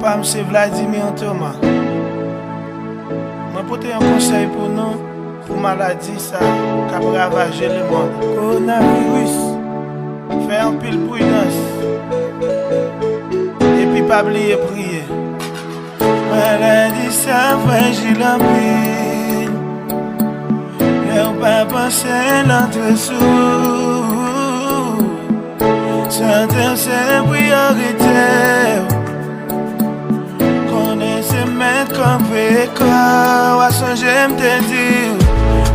Pam c'est Vladimir Thomas. Moi porter un conseil pour nous, pour maladie ça qui a ravagé le monde. Coronavirus. Fais un pile prudence. Et puis pas oublier prier. Maladie ça fragile en pile. Et pas penser l'entre sous. Santé c'est priorité. Connaissez mettre comme pécor. À songer me dire.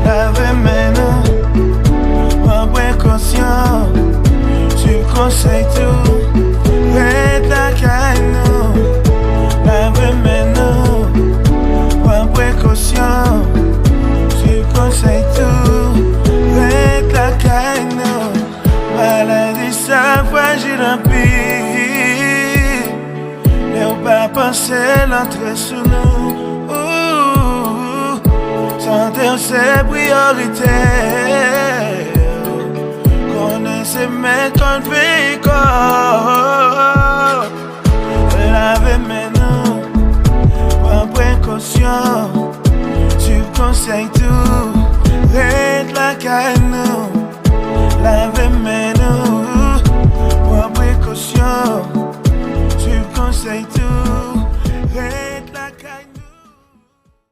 Lave mes nous. En précaution. Tu conseilles tout. Reste la caille nous. Lave mes nous. En précaution. Tu conseilles tout. Reste la caille nous. Maladie ça fragile en pile. Et on va penser l'entrée sous nous. Santé c'est priorité. Connaissez mes comptes pécor. Lavez mes nous. Prends précaution. Tu conseilles tout. Reste la caille nous.